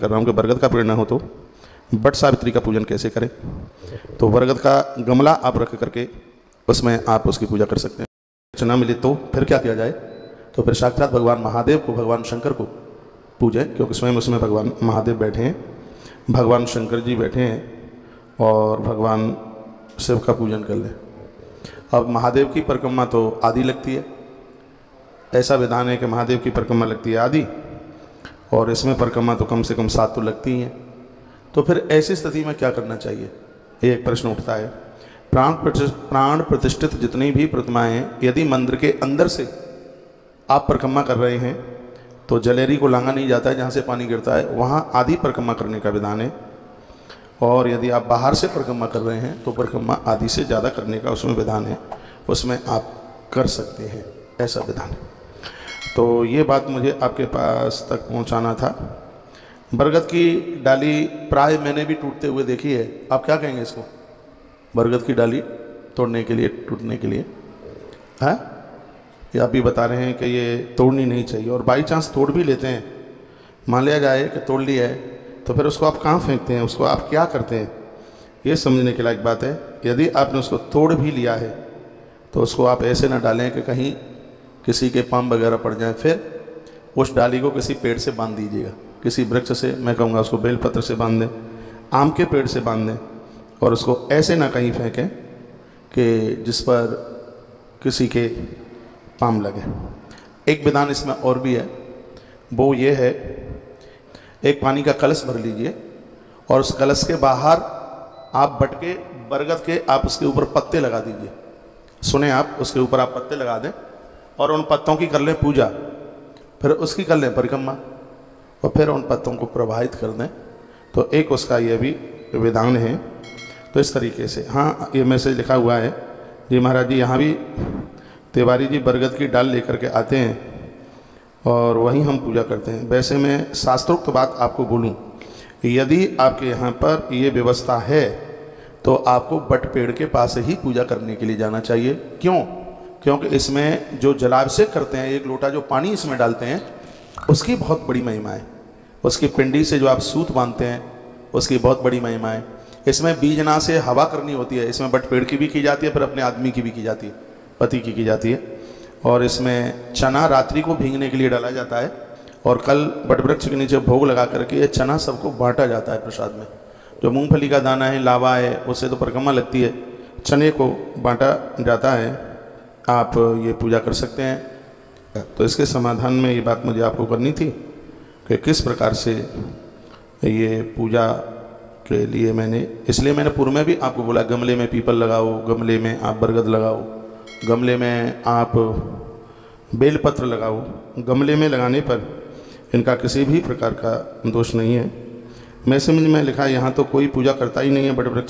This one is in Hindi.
कर रहा हूँ कि बरगद का पेड़ ना हो तो बट सावित्री का पूजन कैसे करें। तो बरगद का गमला आप रख करके उसमें आप उसकी पूजा कर सकते हैं। अर्चना मिले तो फिर क्या किया जाए, तो फिर साक्षात भगवान महादेव को, भगवान शंकर को पूजें, क्योंकि स्वयं उसमें भगवान महादेव बैठे हैं, भगवान शंकर जी बैठे हैं और भगवान शिव का पूजन कर लें। अब महादेव की परिक्रमा तो आदि लगती है, ऐसा विधान है कि महादेव की परिक्रमा लगती है आदि, और इसमें परिक्रमा तो कम से कम 7 तो लगती हैं। तो फिर ऐसी स्थिति में क्या करना चाहिए, एक प्रश्न उठता है। प्राण प्रतिष्ठित जितनी भी प्रतिमाएँ यदि मंदिर के अंदर से आप परिक्रमा कर रहे हैं तो जलेरी को लांगा नहीं जाता है, जहाँ से पानी गिरता है वहाँ आधी परिक्रमा करने का विधान है, और यदि आप बाहर से परिक्रमा कर रहे हैं तो परिक्रमा आदि से ज़्यादा करने का उसमें विधान है, उसमें आप कर सकते हैं, ऐसा विधान है। तो ये बात मुझे आपके पास तक पहुंचाना था। बरगद की डाली प्राय मैंने भी टूटते हुए देखी है, आप क्या कहेंगे इसको, बरगद की डाली तोड़ने के लिए, टूटने के लिए, है ये आप भी बता रहे हैं कि ये तोड़नी नहीं चाहिए, और बाई चांस तोड़ भी लेते हैं, मान लिया जाए कि तोड़ लिया है, तो फिर उसको आप कहाँ फेंकते हैं, उसको आप क्या करते हैं, ये समझने के लायक बात है। यदि आपने उसको तोड़ भी लिया है तो उसको आप ऐसे ना डालें कि कहीं किसी के पाम वगैरह पड़ जाए, फिर उस डाली को किसी पेड़ से बांध दीजिएगा, किसी वृक्ष से, मैं कहूँगा उसको बेलपत्र से बांध दें, आम के पेड़ से बांध दें, और उसको ऐसे ना कहीं फेंकें कि जिस पर किसी के पाम लगे। एक विधान इसमें और भी है, वो ये है, एक पानी का कलश भर लीजिए और उस कलश के बाहर आप बटके बरगद के आप उसके ऊपर पत्ते लगा दीजिए, सुने आप, उसके ऊपर आप पत्ते लगा दें और उन पत्तों की कर लें पूजा, फिर उसकी कर लें परिक्रमा और फिर उन पत्तों को प्रवाहित कर दें। तो एक उसका ये भी विधान है। तो इस तरीके से, हाँ ये मैसेज लिखा हुआ है जी महाराज जी, यहाँ भी तिवारी जी बरगद की डाल लेकर के आते हैं और वहीं हम पूजा करते हैं। वैसे मैं शास्त्रोक्त बात आपको बोलूं, यदि आपके यहाँ पर ये व्यवस्था है तो आपको बट पेड़ के पास ही पूजा करने के लिए जाना चाहिए। क्यों? क्योंकि इसमें जो जलाभिषेक करते हैं, एक लोटा जो पानी इसमें डालते हैं, उसकी बहुत बड़ी महिमा है। उसकी पिंडी से जो आप सूत बांधते हैं उसकी बहुत बड़ी महिमा है। इसमें बीजना से हवा करनी होती है, इसमें बट पेड़ की भी की जाती है, फिर अपने आदमी की भी की जाती है, पति की जाती है। और इसमें चना रात्रि को भीगने के लिए डाला जाता है और कल बटवृक्ष के नीचे भोग लगा करके ये चना सबको बांटा जाता है प्रसाद में। जो मूंगफली का दाना है, लावा है, उससे तो परिक्रमा लगती है, चने को बांटा जाता है। आप ये पूजा कर सकते हैं। तो इसके समाधान में ये बात मुझे आपको करनी थी कि किस प्रकार से ये पूजा के लिए इसलिए मैंने पूर्व में भी आपको बोला, गमले में पीपल लगाओ, गमले में आप बरगद लगाओ, गमले में आप बेलपत्र लगाओ। गमले में लगाने पर इनका किसी भी प्रकार का दोष नहीं है। मैसेज में लिखा है यहाँ तो कोई पूजा करता ही नहीं है बट वृक्ष